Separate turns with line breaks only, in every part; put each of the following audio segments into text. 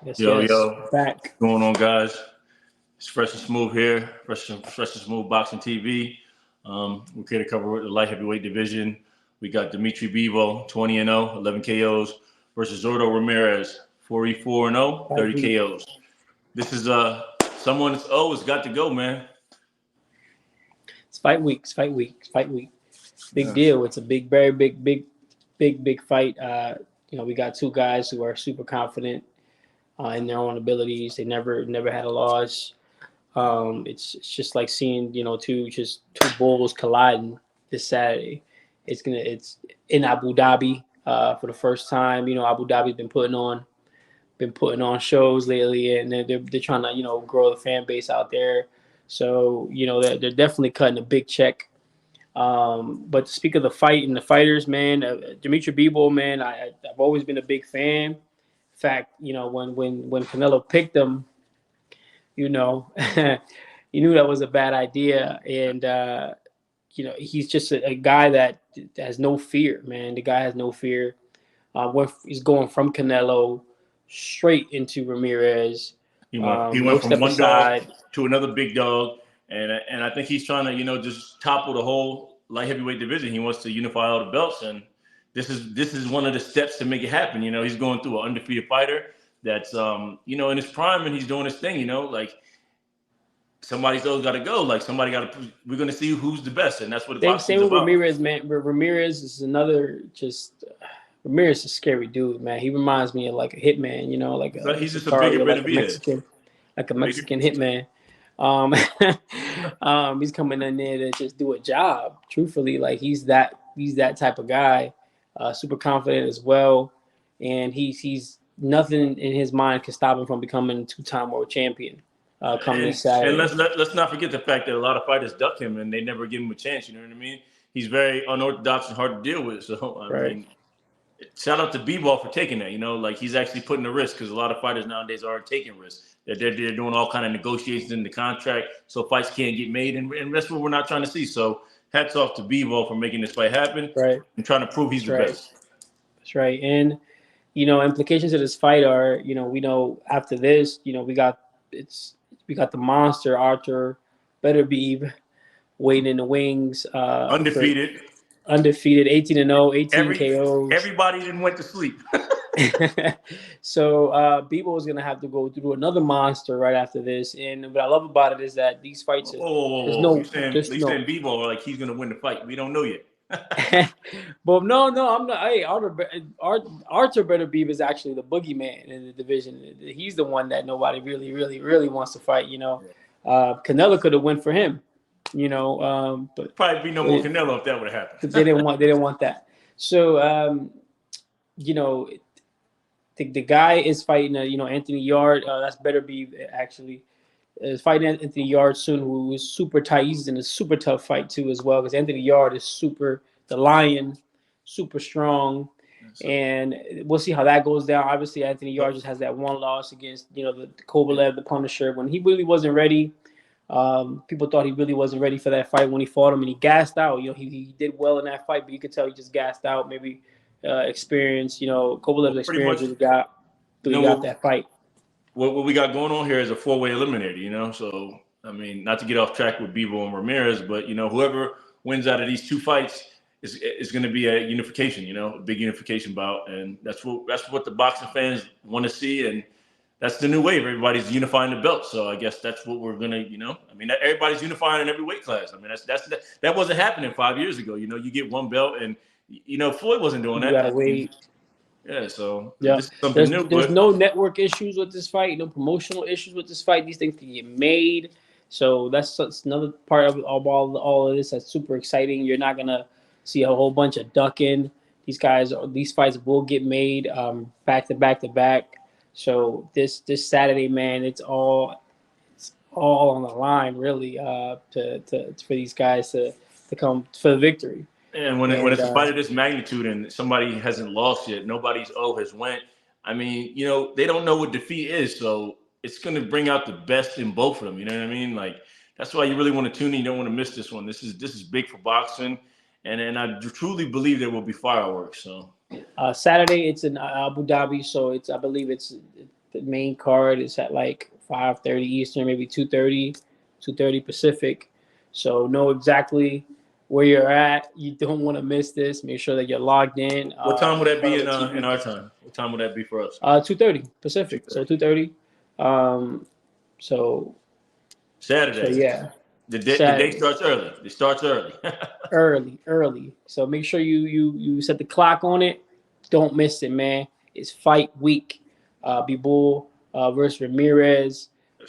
Yes,
Yo,
yes.
yo,
Back.
what's going on, guys? It's Fresh and Smooth here, Fresh and Smooth Boxing TV. We're here to cover the light heavyweight division. We got Dmitry Bivol, 20 and 0, 11 KOs, versus Zurdo Ramirez, 44 and 0,
Fight
30
week.
KOs. This is someone that's always got to go, man.
It's fight week. It's fight week. It's fight week. Big
Yeah.
deal. It's a big, very big fight. We got two guys who are super confident in their own abilities. They never had a loss. It's just like seeing two bulls colliding this Saturday. It's in Abu Dhabi for the first time. Abu Dhabi's been putting on shows lately, and they're trying to grow the fan base out there. So they're definitely cutting a big check. But to speak of the fight and the fighters, man, Dmitry Bivol, man, I've always been a big fan. In fact, when Canelo picked him, you know, he knew that was a bad idea, and he's just a guy that has no fear, man. The guy has no fear. He's going from Canelo straight into Ramirez.
He went
No
from
step
one dog
aside.
to another big dog, and I think he's trying to just topple the whole light heavyweight division. He wants to unify all the belts, and this is one of the steps to make it happen. He's going through an undefeated fighter that's in his prime, and he's doing his thing. Like somebody's always got to go. Like somebody got to. We're going to see who's the best, and that's what the
Same
boxing's
with
about.
Ramirez, man. Ramirez is another just. Ramirez is a scary dude, man. He reminds me of like a hitman, like
But
a
he's just a bigger
Sicario,
Benavidez.
Like a
Bigger.
Mexican hitman. Um, he's coming in there to just do a job. Truthfully, like he's that type of guy. Super confident as well, and he's nothing in his mind can stop him from becoming a two-time world champion. Come
And,
this
and
Saturday.
let's not forget the fact that a lot of fighters duck him and they never give him a chance. You know what I mean? He's very unorthodox and hard to deal with. So I
Right.
mean, shout out to B-Ball for taking that. Like he's actually putting a risk because a lot of fighters nowadays aren't taking risks. They're doing all kind of negotiations in the contract so fights can't get made, and that's what we're not trying to see. So hats off to B-Ball for making this fight happen
Right.
and trying to prove he's
That's
the
right.
best.
That's right. And implications of this fight are, we know after this, we got the monster Arthur Beterbiev waiting in the wings for
Undefeated.
undefeated, 18 and 0, 18
Every
KOs.
everybody didn't went to sleep.
So Bebo is gonna have to go through another monster right after this. And what I love about it is that these fights, there's
Whoa.
no,
You saying
there's
you
no.
saying B-Ball like he's gonna win the fight? We don't know yet.
But no, I'm not. Hey, Arthur Beterbiev is actually the boogeyman in the division. He's the one that nobody really wants to fight. Canelo could have went for him. But
Probably be no more Canelo if that would have happened.
they didn't want that. So you know, the guy is fighting. Anthony Yard. That's Beterbiev actually. Is fighting Anthony Yard soon, who is super tight. He's in a super tough fight too, as well, because Anthony Yard is the lion, super strong, and we'll see how that goes down. Obviously, Anthony Yard just has that one loss against the Kovalev, the Punisher, when he really wasn't ready. People thought he really wasn't ready for that fight when he fought him, and he gassed out. He did well in that fight, but you could tell he just gassed out. Maybe experience, Kovalev's experience
much,
he got that fight.
What we got going on here is a four-way eliminator, So I mean, not to get off track with Bivol and Ramirez, but whoever wins out of these two fights is going to be a unification, a big unification bout, and that's what the boxing fans want to see, and that's the new wave. Everybody's unifying the belt, so I guess that's what we're gonna, I mean, everybody's unifying in every weight class. I mean, that wasn't happening 5 years ago. You get one belt, and Floyd wasn't doing that.
You gotta wait.
Yeah, so
yeah,
this is something new.
There's no network issues with this fight, no promotional issues with this fight. These things can get made, so that's another part of all of this that's super exciting. You're not gonna see a whole bunch of ducking. These fights will get made back to back to back. So this Saturday, man, it's all on the line, really, for these guys to come for the victory.
And when it's a fight of this magnitude and somebody hasn't lost yet, nobody's has went. I mean, they don't know what defeat is, so it's going to bring out the best in both of them. You know what I mean? Like that's why you really want to tune in. You don't want to miss this one. This is big for boxing, and I truly believe there will be fireworks. So
Saturday it's in Abu Dhabi, so I believe it's The main card is at like 5:30 Eastern, maybe 2:30 Pacific. So know exactly where you're at. You don't want to miss this. Make sure that you're logged in.
What time would that be in
TV.
our time? What time would that be for us?
2:30 Pacific.
2:30.
So 2:30. So
Saturday.
So yeah.
The day starts early. It starts early.
early. So make sure you set the clock on it. Don't miss it, man. It's fight week. Bivol versus Ramirez.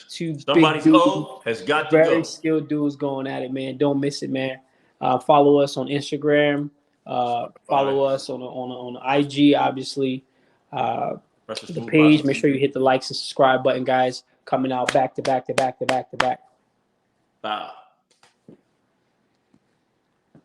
Two
Somebody's
big dudes,
O has got to
very
go.
skilled dudes going at it, man. Don't miss it, man. Follow us on Instagram. Follow us on IG, obviously. The page. Make sure you hit the likes and subscribe button, guys. Coming out back to back to back to back to back.
Wow.